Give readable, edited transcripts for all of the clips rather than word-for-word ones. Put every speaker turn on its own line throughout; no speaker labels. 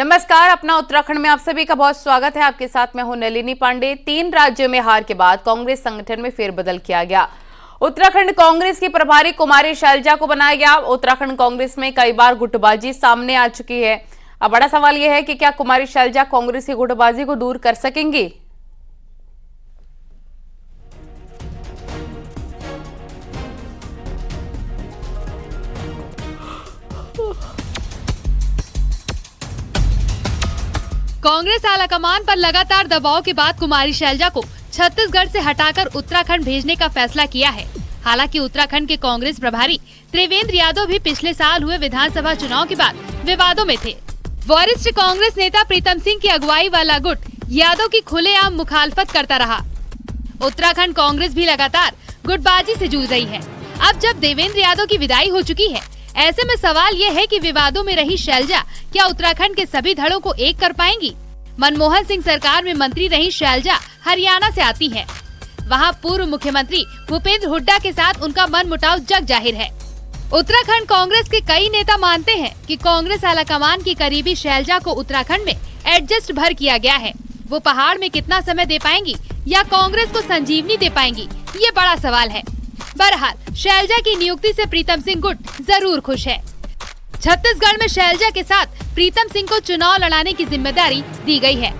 नमस्कार, अपना उत्तराखंड में आप सभी का बहुत स्वागत है। आपके साथ मैं हूं नलिनी पांडे। 3 राज्यों में हार के बाद कांग्रेस संगठन में फेरबदल किया गया। उत्तराखंड कांग्रेस की प्रभारी कुमारी शैलजा को बनाया गया। उत्तराखंड कांग्रेस में कई बार गुटबाजी सामने आ चुकी है। अब बड़ा सवाल यह है कि क्या कुमारी शैलजा कांग्रेस की गुटबाजी को दूर कर सकेंगी।
कांग्रेस आलाकमान पर लगातार दबाव के बाद कुमारी शैलजा को छत्तीसगढ़ से हटाकर उत्तराखंड भेजने का फैसला किया है। हालांकि उत्तराखंड के कांग्रेस प्रभारी त्रिवेंद्र यादव भी पिछले साल हुए विधानसभा चुनाव के बाद विवादों में थे। वरिष्ठ कांग्रेस नेता प्रीतम सिंह की अगुवाई वाला गुट यादव की खुलेआम मुखालफत करता रहा। उत्तराखंड कांग्रेस भी लगातार गुटबाजी से जूझ रही है। अब जब देवेंद्र यादव की विदाई हो चुकी है, ऐसे में सवाल ये है कि विवादों में रही शैलजा क्या उत्तराखंड के सभी धड़ों को एक कर पाएंगी। मनमोहन सिंह सरकार में मंत्री रही शैलजा हरियाणा से आती हैं। वहां पूर्व मुख्यमंत्री भूपेंद्र हुड्डा के साथ उनका मनमुटाव जग जाहिर है। उत्तराखंड कांग्रेस के कई नेता मानते हैं कि कांग्रेस आलाकमान की करीबी शैलजा को उत्तराखंड में एडजस्ट भर किया गया है। वो पहाड़ में कितना समय दे पाएंगी या कांग्रेस को संजीवनी दे पाएंगी, ये बड़ा सवाल है। बहरहाल शैलजा की नियुक्ति से प्रीतम सिंह गुट जरूर खुश है। छत्तीसगढ़ में शैलजा के साथ प्रीतम सिंह को चुनाव लड़ाने की जिम्मेदारी दी गई है।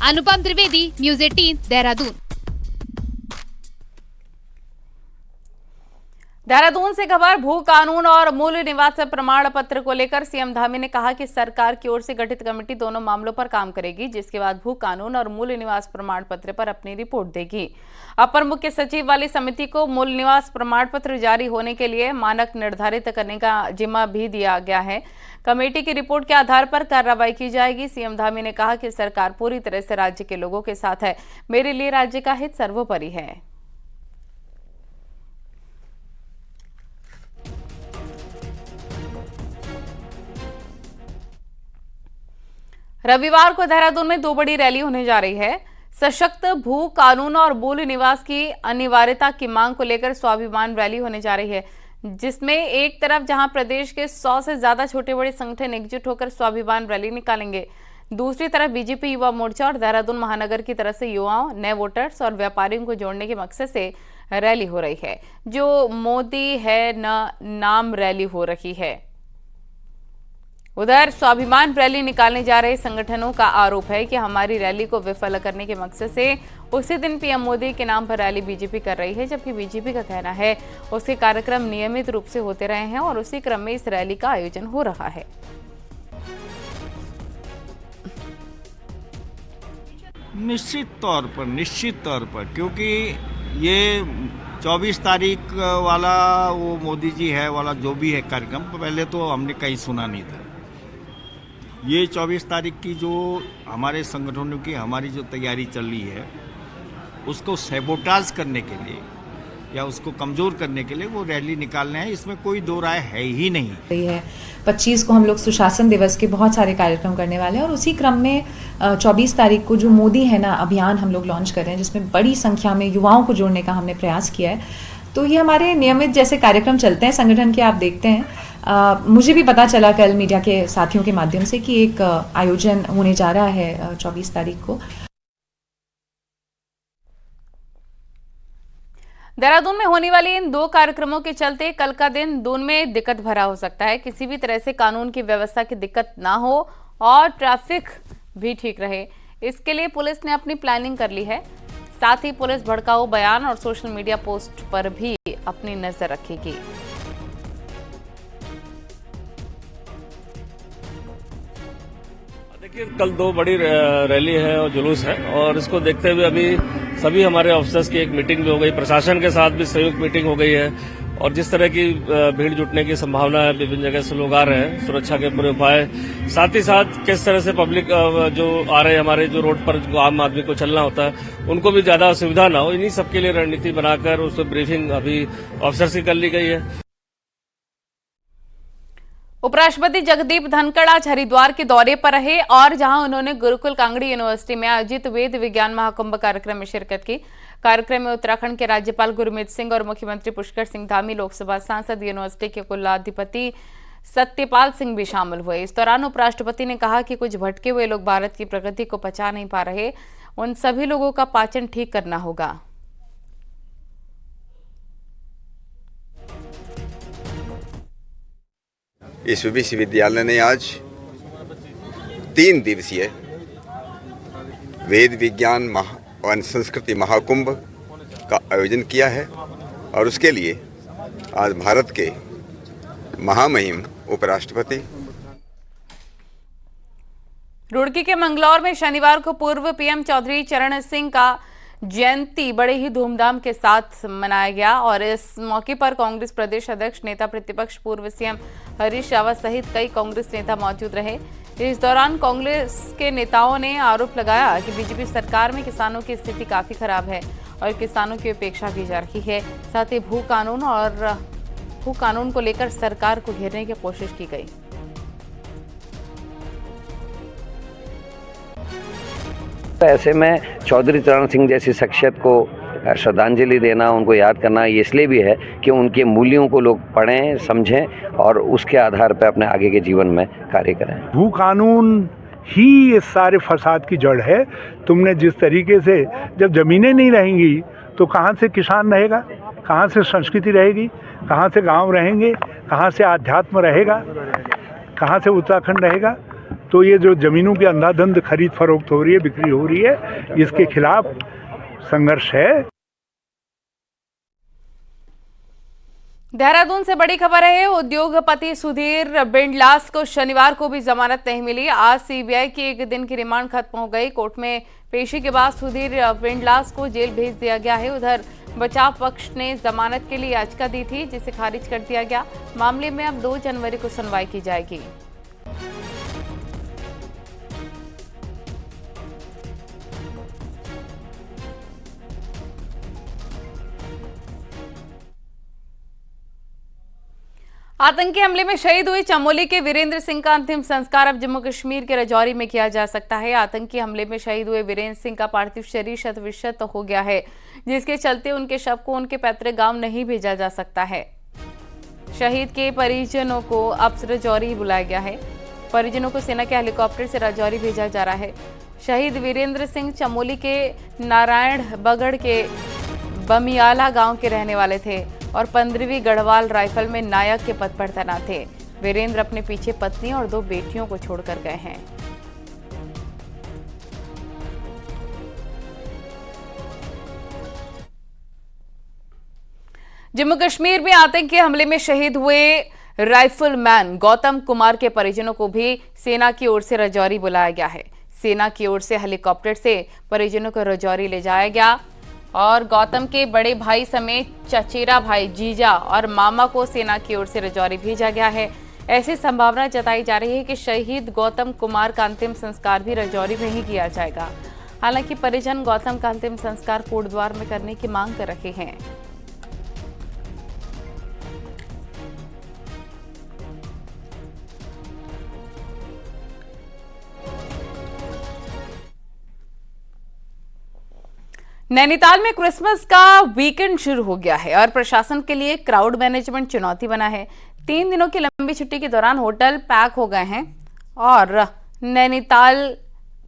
अनुपम त्रिवेदी, न्यूज़ 18, देहरादून।
देहरादून से खबर। भू कानून और मूल निवास प्रमाण पत्र को लेकर सीएम धामी ने कहा कि सरकार की ओर से गठित कमेटी दोनों मामलों पर काम करेगी, जिसके बाद भू कानून और मूल निवास प्रमाण पत्र पर अपनी रिपोर्ट देगी। अपर मुख्य सचिव वाली समिति को मूल निवास प्रमाण पत्र जारी होने के लिए मानक निर्धारित करने का जिम्मा भी दिया गया है। कमेटी की रिपोर्ट के आधार पर कार्रवाई की जाएगी। सीएम धामी ने कहा कि सरकार पूरी तरह से राज्य के लोगों के साथ है। मेरे लिए राज्य का हित सर्वोपरि है। रविवार को देहरादून में 2 बड़ी रैली होने जा रही है। सशक्त भू कानून और मूल निवास की अनिवार्यता की मांग को लेकर स्वाभिमान रैली होने जा रही है, जिसमें एक तरफ जहां प्रदेश के 100 से ज्यादा छोटे बड़े संगठन एकजुट होकर स्वाभिमान रैली निकालेंगे, दूसरी तरफ बीजेपी युवा मोर्चा और देहरादून महानगर की तरफ से युवाओं, नए वोटर्स और व्यापारियों को जोड़ने के मकसद से रैली हो रही है, जो मोदी है न नाम रैली हो रही है। उधर स्वाभिमान रैली निकालने जा रहे संगठनों का आरोप है कि हमारी रैली को विफल करने के मकसद से उसी दिन पीएम मोदी के नाम पर रैली बीजेपी कर रही है, जबकि बीजेपी का कहना है उसके कार्यक्रम नियमित रूप से होते रहे हैं और उसी क्रम में इस रैली का आयोजन हो रहा है।
निश्चित तौर पर क्योंकि ये 24 तारीख वाला वो मोदी जी है वाला जो भी है कार्यक्रम, पहले तो हमने कहीं सुना नहीं था। ये 24 तारीख की जो हमारे संगठनों की हमारी जो तैयारी चल रही है, उसको सैबोटाज करने के लिए या उसको कमजोर करने के लिए वो रैली निकालने हैं, इसमें कोई दो राय है ही नहीं।
है 25 को हम लोग सुशासन दिवस के बहुत सारे कार्यक्रम करने वाले हैं और उसी क्रम में 24 तारीख को जो मोदी है ना अभियान हम लोग लॉन्च कर रहे हैं, जिसमें बड़ी संख्या में युवाओं को जोड़ने का हमने प्रयास किया है। तो ये हमारे नियमित जैसे कार्यक्रम चलते हैं संगठन के, आप देखते हैं। मुझे भी पता चला कल मीडिया के साथियों के माध्यम से कि एक आयोजन होने जा रहा है 24 तारीख को।
देहरादून में होने वाले इन 2 कार्यक्रमों के चलते कल का दिन दून में दिक्कत भरा हो सकता है। किसी भी तरह से कानून की व्यवस्था की दिक्कत ना हो और ट्रैफिक भी ठीक रहे, इसके लिए पुलिस ने अपनी प्लानिंग कर ली है। साथ ही पुलिस भड़काऊ बयान और सोशल मीडिया पोस्ट पर भी अपनी नजर रखेगी।
देखिए, कल 2 बड़ी रैली है और जुलूस है और इसको देखते हुए अभी सभी हमारे ऑफिसर्स की एक मीटिंग भी हो गई, प्रशासन के साथ भी संयुक्त मीटिंग हो गई है और जिस तरह की भीड़ जुटने की संभावना है, विभिन्न जगह से लोग आ रहे हैं, सुरक्षा के पूरे उपाय, साथ ही साथ किस तरह से पब्लिक जो आ रहे हैं हमारे जो रोड पर जो आम आदमी को चलना होता है उनको भी ज्यादा असुविधा ना हो, इन्हीं सबके लिए रणनीति बनाकर उस ब्रीफिंग अभी ऑफिसर्स की कर ली गई है।
उपराष्ट्रपति जगदीप धनखड़ आज हरिद्वार के दौरे पर रहे और जहां उन्होंने गुरुकुल कांगड़ी यूनिवर्सिटी में आयोजित वेद विज्ञान महाकुंभ कार्यक्रम में शिरकत की। कार्यक्रम में उत्तराखंड के राज्यपाल गुरमीत सिंह और मुख्यमंत्री पुष्कर सिंह धामी, लोकसभा सांसद, यूनिवर्सिटी के कुलाधिपति सत्यपाल सिंह भी शामिल हुए। इस दौरान उपराष्ट्रपति ने कहा कि कुछ भटके हुए लोग भारत की प्रगति को पचा नहीं पा रहे, उन सभी लोगों का पाचन ठीक करना होगा।
इस विश्वविद्यालय ने आज 3 दिवसीय वेद विज्ञान और संस्कृति महाकुंभ का आयोजन किया है और उसके लिए आज भारत के महामहिम उपराष्ट्रपति
रुड़की के मंगलौर में शनिवार को पूर्व पीएम चौधरी चरण सिंह का जयंती बड़े ही धूमधाम के साथ मनाया गया और इस मौके पर कांग्रेस प्रदेश अध्यक्ष नेता प्रतिपक्ष पूर्व सीएम हरीश रावत सहित कई कांग्रेस नेता मौजूद रहे। इस दौरान कांग्रेस के नेताओं ने आरोप लगाया कि बीजेपी सरकार में किसानों की स्थिति काफी खराब है और किसानों की उपेक्षा की जा रही है। साथ ही भू कानून को लेकर सरकार को घेरने की कोशिश की गई।
ऐसे में चौधरी चरण सिंह जैसी शख्सियत को श्रद्धांजलि देना, उनको याद करना, ये इसलिए भी है कि उनके मूल्यों को लोग पढ़ें, समझें और उसके आधार पर अपने आगे के जीवन में कार्य करें।
भू कानून ही इस सारे फसाद की जड़ है। तुमने जिस तरीके से, जब ज़मीनें नहीं रहेंगी तो कहाँ से किसान रहेगा, कहाँ से संस्कृति रहेगी, कहाँ से गांव रहेंगे, कहाँ से आध्यात्म रहेगा, कहाँ से उत्तराखंड रहेगा। तो ये जो ज़मीनों की अंधाधुंध खरीद फरोख्त हो रही है, बिक्री हो रही है, इसके खिलाफ संघर्ष है।
देहरादून से बड़ी खबर है। उद्योगपति सुधीर बिंडलास को शनिवार को भी जमानत नहीं मिली। आज सीबीआई की 1 दिन की रिमांड खत्म हो गई। कोर्ट में पेशी के बाद सुधीर बिंडलास को जेल भेज दिया गया है। उधर बचाव पक्ष ने जमानत के लिए याचिका दी थी, जिसे खारिज कर दिया गया। मामले में अब 2 जनवरी को सुनवाई की जाएगी। आतंकी हमले में शहीद हुए चमोली के वीरेंद्र सिंह का अंतिम संस्कार अब जम्मू कश्मीर के राजौरी में किया जा सकता है। आतंकी हमले में शहीद हुए वीरेंद्र सिंह का पार्थिव शरीर शत-विशत हो गया है, जिसके चलते उनके शव को उनके पैतृक गांव नहीं भेजा जा सकता है। शहीद के परिजनों को अब राजौरी बुलाया गया है। परिजनों को सेना के हेलीकॉप्टर से राजौरी भेजा जा रहा है। शहीद वीरेंद्र सिंह चमोली के नारायण बगड़ के बमियाला गांव के रहने वाले थे और 15वीं गढ़वाल राइफल में नायक के पद पर तैनात थे। वीरेंद्र अपने पीछे पत्नी और 2 बेटियों को छोड़कर गए हैं। जम्मू कश्मीर में आतंकी हमले में शहीद हुए राइफलमैन गौतम कुमार के परिजनों को भी सेना की ओर से राजौरी बुलाया गया है। सेना की ओर से हेलीकॉप्टर से परिजनों को राजौरी ले जाया गया और गौतम के बड़े भाई समेत चचेरा भाई, जीजा और मामा को सेना की ओर से राजौरी भेजा गया है। ऐसी संभावना जताई जा रही है कि शहीद गौतम कुमार का अंतिम संस्कार भी राजौरी में ही किया जाएगा। हालांकि परिजन गौतम का अंतिम संस्कार कोटद्वार में करने की मांग कर रहे हैं। नैनीताल में क्रिसमस का वीकेंड शुरू हो गया है और प्रशासन के लिए क्राउड मैनेजमेंट चुनौती बना है। 3 दिनों की लंबी छुट्टी के दौरान होटल पैक हो गए हैं और नैनीताल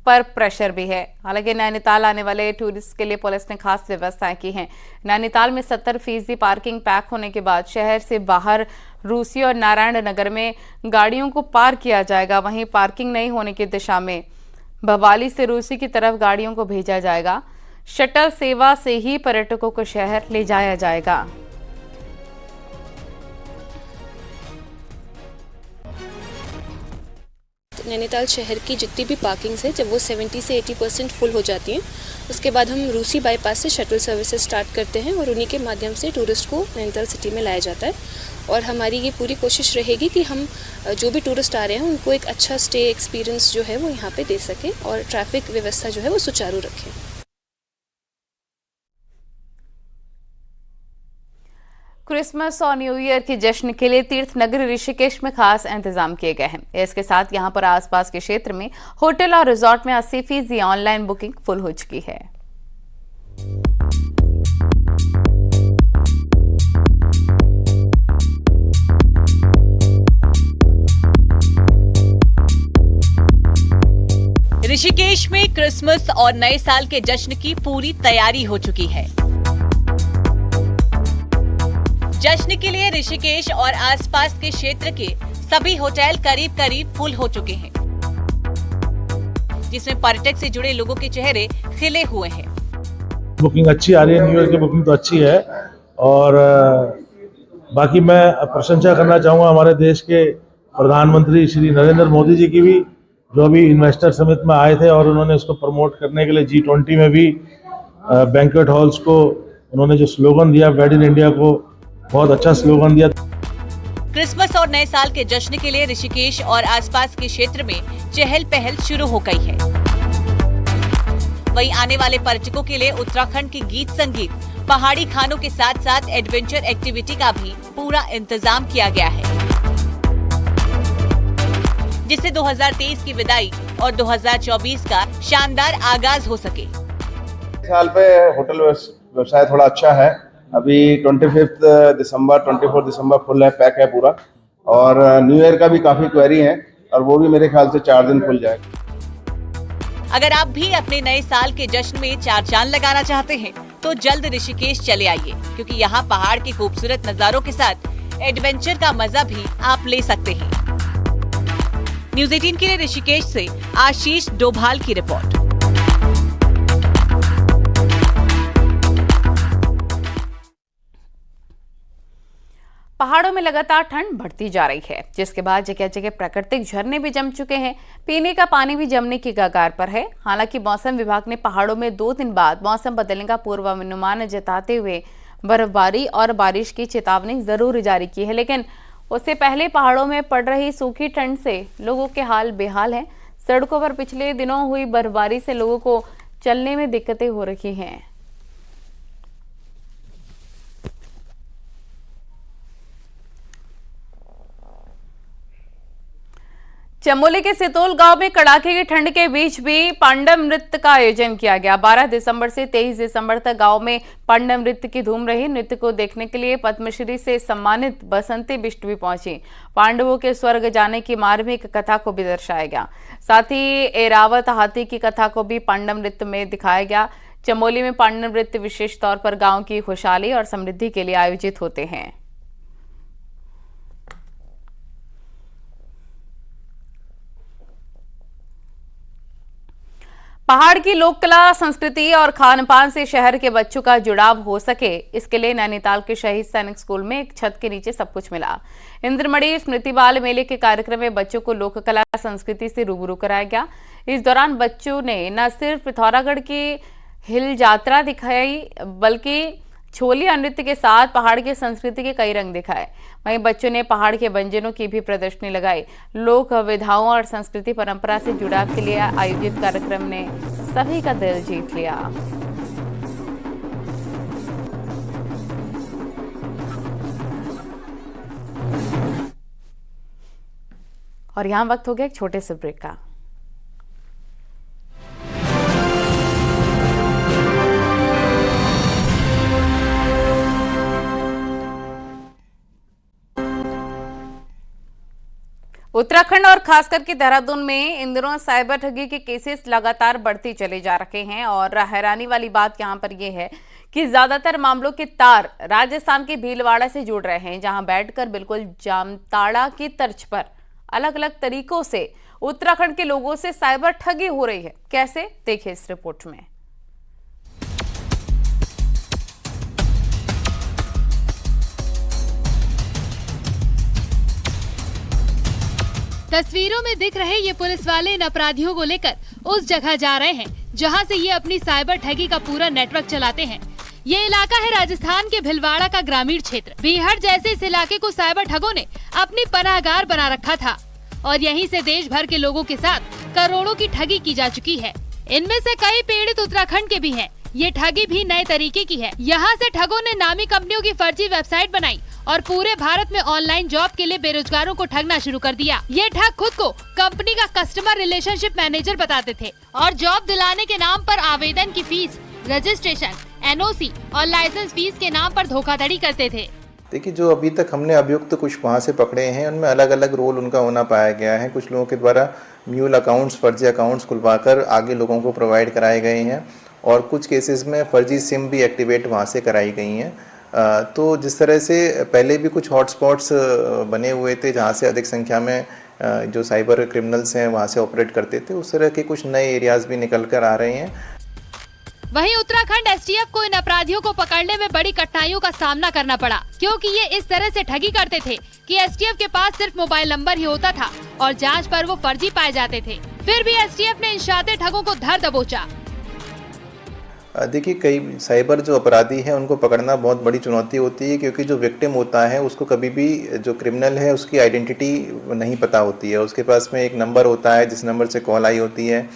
पर प्रेशर भी है। हालांकि नैनीताल आने वाले टूरिस्ट के लिए पुलिस ने खास व्यवस्थाएं की हैं। नैनीताल में 70% पार्किंग पैक होने के बाद शहर से बाहर रूसी और नारायण नगर में गाड़ियों को पार किया जाएगा। वहीं पार्किंग नहीं होने की दिशा में भवाली से रूसी की तरफ गाड़ियों को भेजा जाएगा। शटल सेवा से ही पर्यटकों को शहर ले जाया जाएगा।
नैनीताल शहर की जितनी भी पार्किंग्स है, जब वो 70 से 80% फुल हो जाती हैं, उसके बाद हम रूसी बाईपास से शटल सर्विसेज स्टार्ट करते हैं और उन्हीं के माध्यम से टूरिस्ट को नैनीताल सिटी में लाया जाता है। और हमारी ये पूरी कोशिश रहेगी कि हम जो भी टूरिस्ट आ रहे हैं उनको एक अच्छा स्टे एक्सपीरियंस जो है वो यहाँ पे दे सकें और ट्रैफिक व्यवस्था जो है वो सुचारू रखें।
क्रिसमस और न्यू ईयर के जश्न के लिए तीर्थ नगरी ऋषिकेश में खास इंतजाम किए गए हैं। इसके साथ यहां पर आसपास के क्षेत्र में होटल और रिजॉर्ट में 80% ऑनलाइन बुकिंग फुल हो चुकी है।
ऋषिकेश में क्रिसमस और नए साल के जश्न की पूरी तैयारी हो चुकी है। जश्न के लिए ऋषिकेश और आसपास के क्षेत्र के सभी होटल करीब करीब फुल हो चुके हैं, जिसमें पर्यटक से जुड़े लोगों के चेहरे खिले हुए हैं।
बुकिंग अच्छी आ रही है, न्यू ईयर की बुकिंग तो अच्छी है। और बाकी मैं प्रशंसा करना चाहूँगा हमारे देश के प्रधानमंत्री श्री नरेंद्र मोदी जी की भी, जो अभी इन्वेस्टर समिट में आए थे और उन्होंने इसको प्रमोट करने के लिए G20 में भी बैंक्वेट हॉल्स को उन्होंने जो स्लोगन दिया, मेड इन इंडिया को, बहुत अच्छा स्लोगन दिया।
क्रिसमस और नए साल के जश्न के लिए ऋषिकेश और आसपास के क्षेत्र में चहल पहल शुरू हो गई है। वहीं आने वाले पर्यटकों के लिए उत्तराखंड के गीत संगीत, पहाड़ी खानों के साथ साथ एडवेंचर एक्टिविटी का भी पूरा इंतजाम किया गया है, जिससे 2023 की विदाई और 2024 का शानदार आगाज हो सके।
साल पे होटल व्यवसाय थोड़ा अच्छा है। अभी 25 दिसंबर 24 दिसंबर फुल है, पैक है पूरा। और न्यू ईयर का भी काफी क्वेरी है और वो भी मेरे ख्याल से 4 दिन खुल जाएगा।
अगर आप भी अपने नए साल के जश्न में 4 चांद लगाना चाहते हैं तो जल्द ऋषिकेश चले आइए, क्योंकि यहाँ पहाड़ के खूबसूरत नजारों के साथ एडवेंचर का मजा भी आप ले सकते हैं। न्यूज़ 18 के लिए ऋषिकेश से आशीष डोभाल की रिपोर्ट।
पहाड़ों में लगातार ठंड बढ़ती जा रही है, जिसके बाद जगह जगह प्राकृतिक झरने भी जम चुके हैं। पीने का पानी भी जमने की कगार पर है। हालांकि मौसम विभाग ने पहाड़ों में 2 दिन बाद मौसम बदलने का पूर्वानुमान जताते हुए बर्फबारी और बारिश की चेतावनी जरूर जारी की है, लेकिन उससे पहले पहाड़ों में पड़ रही सूखी ठंड से लोगों के हाल बेहाल हैं। सड़कों पर पिछले दिनों हुई बर्फबारी से लोगों को चलने में दिक्कतें हो रही हैं। चमोली के सितोल गांव में कड़ाके की ठंड के बीच भी पांडव नृत्य का आयोजन किया गया। 12 दिसंबर से 23 दिसंबर तक गांव में पांडव नृत्य की धूम रही। नृत्य को देखने के लिए पद्मश्री से सम्मानित बसंती बिष्ट भी पहुंची। पांडवों के स्वर्ग जाने की मार्मिक कथा को भी दर्शाया गया। साथ ही एरावत हाथी की कथा को भी पांडव नृत्य में दिखाया गया। चमोली में पांडव नृत्य विशेष तौर पर गाँव की खुशहाली और समृद्धि के लिए आयोजित होते हैं। पहाड़ की लोक कला, संस्कृति और खान पान से शहर के बच्चों का जुड़ाव हो सके, इसके लिए नैनीताल के शहीद सैनिक स्कूल में एक छत के नीचे सब कुछ मिला। इंद्रमणि स्मृति बाल मेले के कार्यक्रम में बच्चों को लोक कला संस्कृति से रूबरू कराया गया। इस दौरान बच्चों ने न सिर्फ पिथौरागढ़ की हिल यात्रा दिखाई, बल्कि छोलिया नृत्य के साथ पहाड़ की संस्कृति के कई रंग दिखाए। वहीं बच्चों ने पहाड़ के व्यंजनों की भी प्रदर्शनी लगाई। लोक विधाओं और संस्कृति परंपरा से जुड़ाव के लिए आयोजित कार्यक्रम ने सभी का दिल जीत लिया। और यहाँ वक्त हो गया एक छोटे से ब्रेक का। उत्तराखंड और खासकर के देहरादून में इन दिनों साइबर ठगी के केसेस लगातार बढ़ते चले जा रहे हैं। और हैरानी वाली बात यहां पर यह है कि ज्यादातर मामलों के तार राजस्थान के भीलवाड़ा से जुड़ रहे हैं, जहां बैठकर बिल्कुल जामताड़ा की तर्ज पर अलग अलग तरीकों से उत्तराखंड के लोगों से साइबर ठगी हो रही है। कैसे, देखिए इस रिपोर्ट में।
तस्वीरों में दिख रहे ये पुलिस वाले इन अपराधियों को लेकर उस जगह जा रहे हैं जहां से ये अपनी साइबर ठगी का पूरा नेटवर्क चलाते हैं। ये इलाका है राजस्थान के भीलवाड़ा का ग्रामीण क्षेत्र। बीहड़ जैसे इस इलाके को साइबर ठगों ने अपनी पनाहगार बना रखा था और यहीं से देश भर के लोगों के साथ करोड़ों की ठगी की जा चुकी है। इनमें से कई पीड़ित उत्तराखंड के भी हैं। ये ठगी भी नए तरीके की है। यहाँ से ठगों ने नामी कंपनियों की फर्जी वेबसाइट बनाई और पूरे भारत में ऑनलाइन जॉब के लिए बेरोजगारों को ठगना शुरू कर दिया। ये ठग खुद को कंपनी का कस्टमर रिलेशनशिप मैनेजर बताते थे और जॉब दिलाने के नाम पर आवेदन की फीस, रजिस्ट्रेशन, NOC और लाइसेंस फीस के नाम पर धोखाधड़ी करते थे।
देखिए, जो अभी तक हमने अभियुक्त कुछ वहाँ से पकड़े हैं, उनमें अलग अलग रोल उनका होना पाया गया है। कुछ लोगों के द्वारा म्यूल अकाउंट्स, फर्जी अकाउंट्स खुलवाकर आगे लोगों को प्रोवाइड कराए गए हैं और कुछ केसेस में फर्जी सिम भी एक्टिवेट वहाँ से कराई गई हैं। तो जिस तरह से पहले भी कुछ हॉटस्पॉट्स बने हुए थे जहाँ से अधिक संख्या में जो साइबर क्रिमिनल्स हैं वहाँ से ऑपरेट करते थे, उस तरह के कुछ नए एरियाज़ भी निकल कर आ रहे हैं।
वहीं उत्तराखंड एसटीएफ को इन अपराधियों को पकड़ने में बड़ी कठिनाइयों का सामना करना पड़ा, क्योंकि ये इस तरह से ठगी करते थे कि एसटीएफ के पास सिर्फ मोबाइल नंबर ही होता था और जांच पर वो फर्जी पाए जाते थे। फिर भी एसटीएफ ने इन शातिर ठगों को धर दबोचा।
देखिए, कई साइबर जो अपराधी हैं उनको पकड़ना बहुत बड़ी चुनौती होती है, क्योंकि जो विक्टिम होता है उसको कभी भी जो क्रिमिनल है उसकी आइडेंटिटी नहीं पता होती है। उसके पास में एक नंबर होता है जिस नंबर से कॉल आई होती है,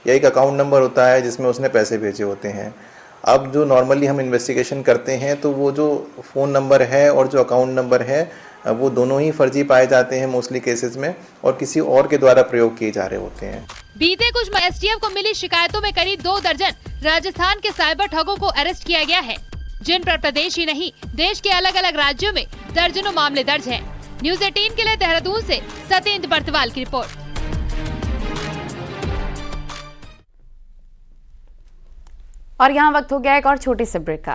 या एक अकाउंट नंबर होता है जिसमें उसने पैसे भेजे होते हैं। अब जो नॉर्मली हम इन्वेस्टिगेशन करते हैं तो वो जो फ़ोन नंबर है और जो अकाउंट नंबर है वो दोनों ही फर्जी पाए जाते हैं मोस्टली केसेस में, और किसी और के द्वारा प्रयोग किए जा रहे होते हैं।
बीते कुछ एसटीएफ को मिली शिकायतों में करीब 2 दर्जन राजस्थान के साइबर ठगों को अरेस्ट किया गया है, जिन पर प्रदेश ही नहीं देश के अलग अलग राज्यों में दर्जनों मामले दर्ज हैं। न्यूज़ 18 के लिए देहरादून से सत्येंद्र बर्तवाल की रिपोर्ट।
और यहाँ वक्त हो गया एक और छोटे से ब्रेक का।